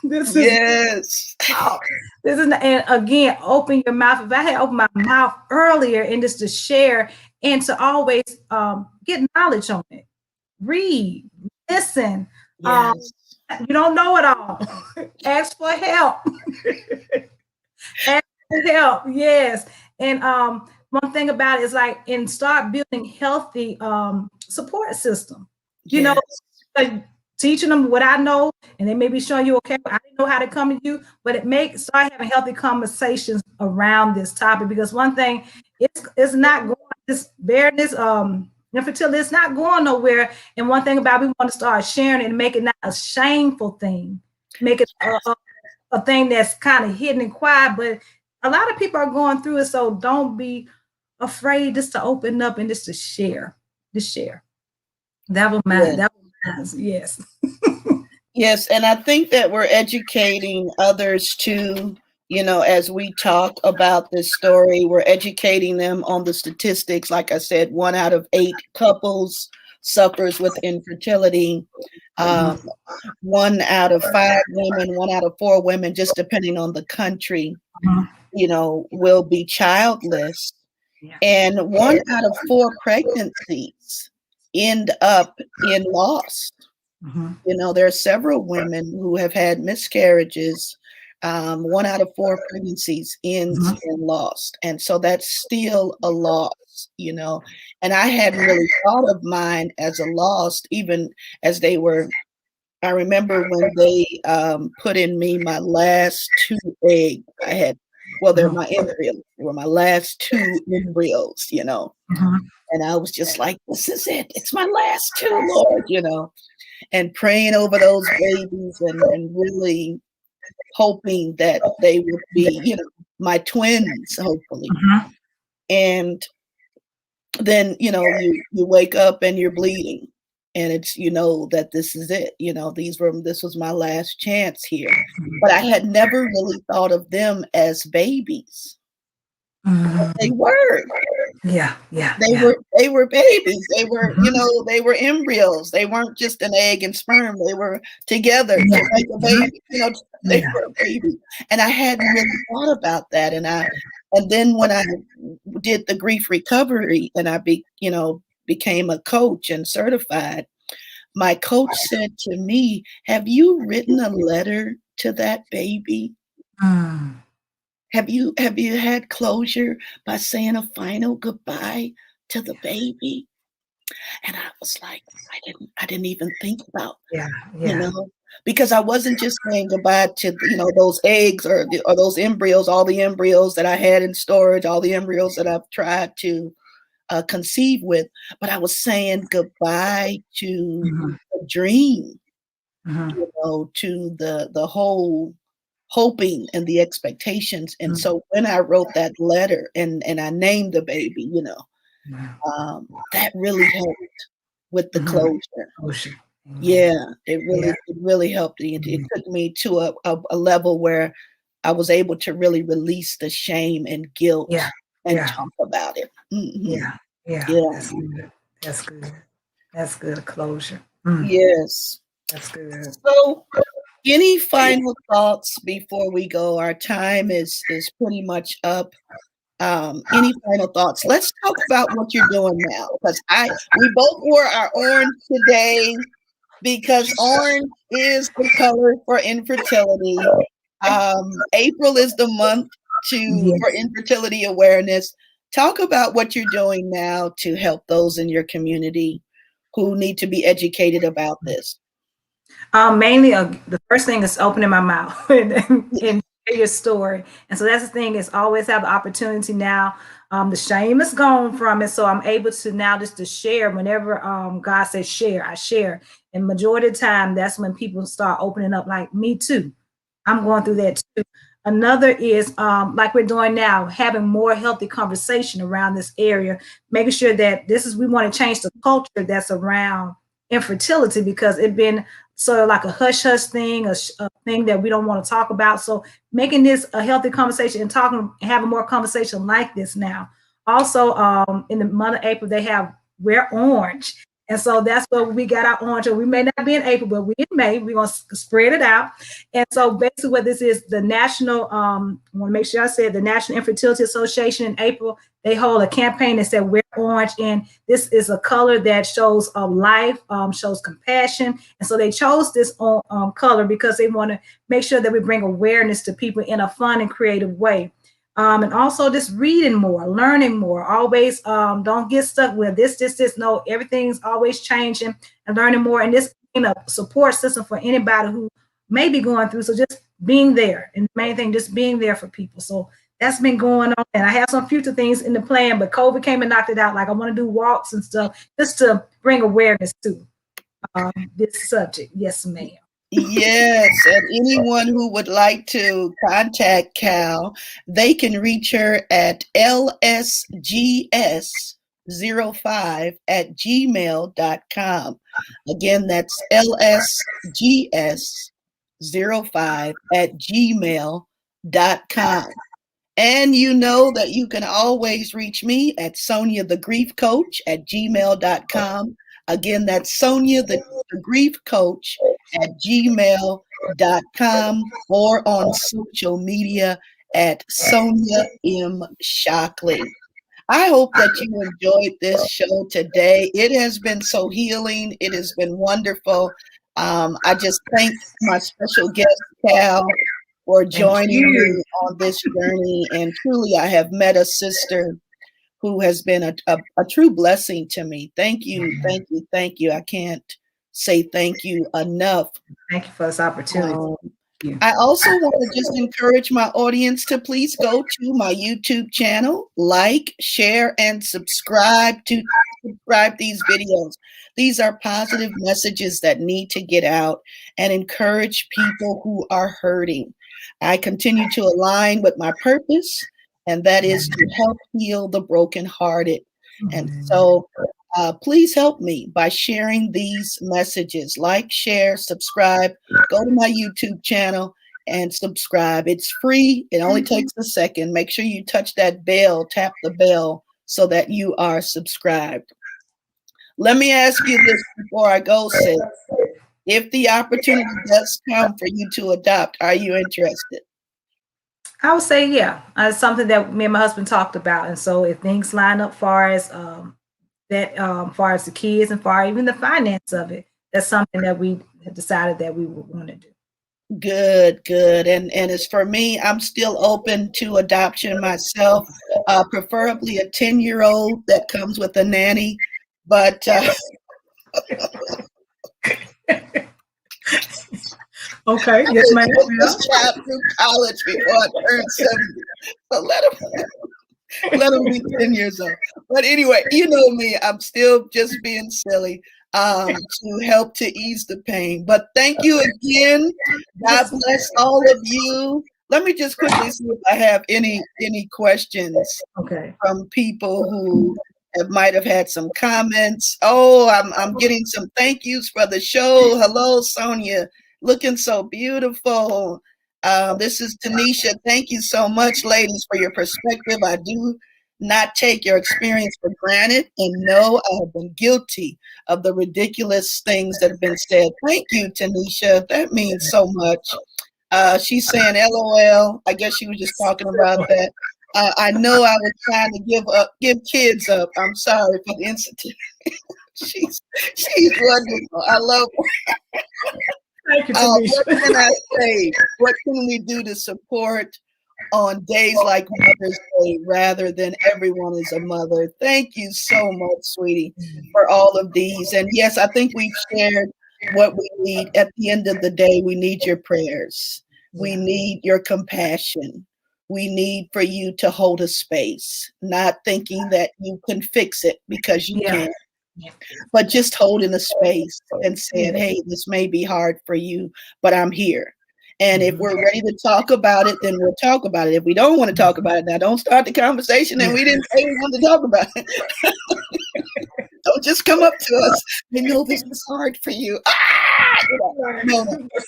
This is this is not, and again, open your mouth. If I had opened my mouth earlier and just to share and to always get knowledge on it, read, listen. You don't know it all. Ask for help. Ask for help. Yes. And one thing about it is like, and start building healthy support system. Like teaching them what I know, and they may be showing you, okay, I didn't know how to come to you, but start having healthy conversations around this topic, because one thing, it's not going, this barrenness, infertility, it's not going nowhere. And one thing about it, we want to start sharing it and make it not a shameful thing, make it a thing that's kind of hidden and quiet. But a lot of people are going through it, so don't be afraid just to open up and just to share. Just share. That was mine. That was mine. Yes. Yes, and I think that we're educating others too. As we talk about this story, we're educating them on the statistics. Like I said, 1 out of 8 couples suffers with infertility. 1 out of 5 women, 1 out of 4 women, just depending on the country, will be childless. Yeah. And 1 out of 4 pregnancies end up in loss. Mm-hmm. There are several women who have had miscarriages. 1 out of 4 pregnancies ends Mm-hmm. in loss. And so that's still a loss. And I hadn't really thought of mine as a loss, even as they were. I remember when they put in me my last 2 eggs. They're my embryos. They were my last 2 embryos. Mm-hmm. And I was just like, this is it. It's my last 2, Lord. And praying over those babies and really hoping that they would be, my twins, hopefully. Mm-hmm. And then, you wake up and you're bleeding. And it's, that this is it. This was my last chance here. But I had never really thought of them as babies. Mm-hmm. They were. Yeah. Yeah. They Yeah. were babies. They were, Mm-hmm. they were embryos. They weren't just an egg and sperm. They were together Yeah. to make a baby. They Yeah. were a baby. And I hadn't really thought about that. And then when I did the grief recovery and I became a coach and certified, my coach said to me, "Have you written a letter to that baby? Mm. Have you had closure by saying a final goodbye to the baby?" And I was like, I didn't even think about, Yeah. you Yeah. know, because I wasn't just saying goodbye to, those eggs or those embryos, all the embryos that I had in storage, all the embryos that I've tried to conceive with, but I was saying goodbye to Mm-hmm. a dream, Mm-hmm. to the whole hoping and the expectations. And so when I wrote that letter and I named the baby, that really helped with the Mm-hmm. closure. Ocean. Amen. Yeah, it Yeah. really helped. It took me to a level where I was able to really release the shame and guilt Yeah. and Yeah. talk about it. Mhm. Yeah. Yeah. Yeah. That's good. That's good. That's good closure. Mm. Yes. That's good. So, any final thoughts before we go? Our time is pretty much up. Any final thoughts? Let's talk about what you're doing now, because we both wore our orange today because orange is the color for infertility. April is the month for Yes. infertility awareness. Talk about what you're doing now to help those in your community who need to be educated about this. Mainly, the first thing is opening my mouth and share your story. And so that's the thing is always have the opportunity now. The shame is gone from it, so I'm able to now just to share whenever God says share, I share. And majority of the time, that's when people start opening up. Like me too, I'm going through that too. Another is like we're doing now, having more healthy conversation around this area, making sure that we want to change the culture that's around infertility because it's been sort of like a hush hush thing, a thing that we don't want to talk about. So making this a healthy conversation and having more conversation like this now. Also, in the month of April, they have wear orange. And so that's what we got our orange. We may not be in April, but we in May. We're going to spread it out. And so basically what this is, the national, I want to make sure I said the National Infertility Association in April, they hold a campaign that said wear orange. And this is a color that shows life, shows compassion. And so they chose this color because they want to make sure that we bring awareness to people in a fun and creative way. And also just reading more, learning more. Always don't get stuck with this. No, everything's always changing and learning more. And this being a support system for anybody who may be going through. So just being there. And the main thing, just being there for people. So that's been going on. And I have some future things in the plan, but COVID came and knocked it out. Like I want to do walks and stuff just to bring awareness to this subject. Yes, ma'am. Yes, and anyone who would like to contact Cal, they can reach her at lsgs05@gmail.com. Again, that's lsgs05@gmail.com. And you know that you can always reach me at Sonja the Grief Coach at gmail.com. Again, that's Sonja the Grief Coach at gmail.com or on social media at Sonja M. Shockley. I hope that you enjoyed this show today. It has been so healing. It has been wonderful. I just thank my special guest, Cal, for Thank joining you. me on this journey. And truly, I have met a sister who has been a true blessing to me. Thank you, thank you, thank you. I can't say thank you enough. Thank you for this opportunity. Um, I also want to just encourage my audience to please go to my YouTube channel, like, share, and subscribe to these videos. These are positive messages that need to get out and encourage people who are hurting. I continue to align with my purpose, and that is to help heal the brokenhearted. And so please help me by sharing these messages. Like, share, subscribe. Go to my YouTube channel and subscribe. It's free. It only takes a second. Make sure you touch that bell, tap the bell so that you are subscribed. Let me ask you this before I go, Sid. If the opportunity does come for you to adopt, are you interested? I would say, yeah, it's something that me and my husband talked about. And so if things line up far as far as the kids and far even the finance of it, that's something that we have decided that we would want to do. Good, good. And as for me, I'm still open to adoption myself, preferably a 10-year-old that comes with a nanny. But okay, yes, ma'am. put this child through college before I turn 70. So let him be 10 years old. But anyway, you know me, I'm still just being silly to help to ease the pain. But thank you again. God bless all of you. Let me just quickly see if I have any questions from people who might have had some comments. Oh, I'm getting some thank yous for the show. Hello, Sonja, looking so beautiful. This is Tanisha. Thank you so much, ladies, for your perspective. I do not take your experience for granted, and no, I have been guilty of the ridiculous things that have been said. Thank you, Tanisha. That means so much. She's saying LOL. I guess she was just talking about that. I know I was trying to give kids up. I'm sorry for the incident. she's wonderful. I love her. Thank you, What can I say? What can we do to support on days like Mother's Day rather than everyone is a mother? Thank you so much, sweetie, for all of these. And yes, I think we've shared what we need. At the end of the day, we need your prayers. We need your compassion. We need for you to hold a space, not thinking that you can fix it because you can't. But just holding a space and saying, hey, this may be hard for you, but I'm here. And if we're ready to talk about it, then we'll talk about it. If we don't want to talk about it, now don't start the conversation and we didn't say we wanted to talk about it. Don't just come up to us. I know this is hard for you. No.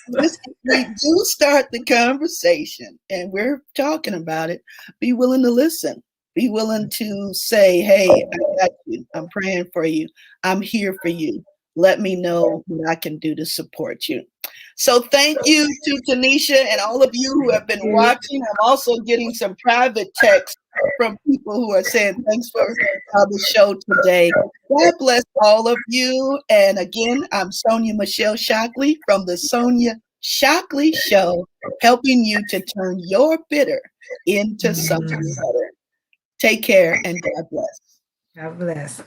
We do start the conversation and we're talking about it. Be willing to listen. Be willing to say, hey, I got you. I'm praying for you. I'm here for you. Let me know what I can do to support you. So thank you to Tanisha and all of you who have been watching. I'm also getting some private texts from people who are saying thanks for the show today. God bless all of you. And again, I'm Sonja Michelle Shockley from the Sonja Shockley Show, helping you to turn your bitter into something better. Take care and God bless. God bless.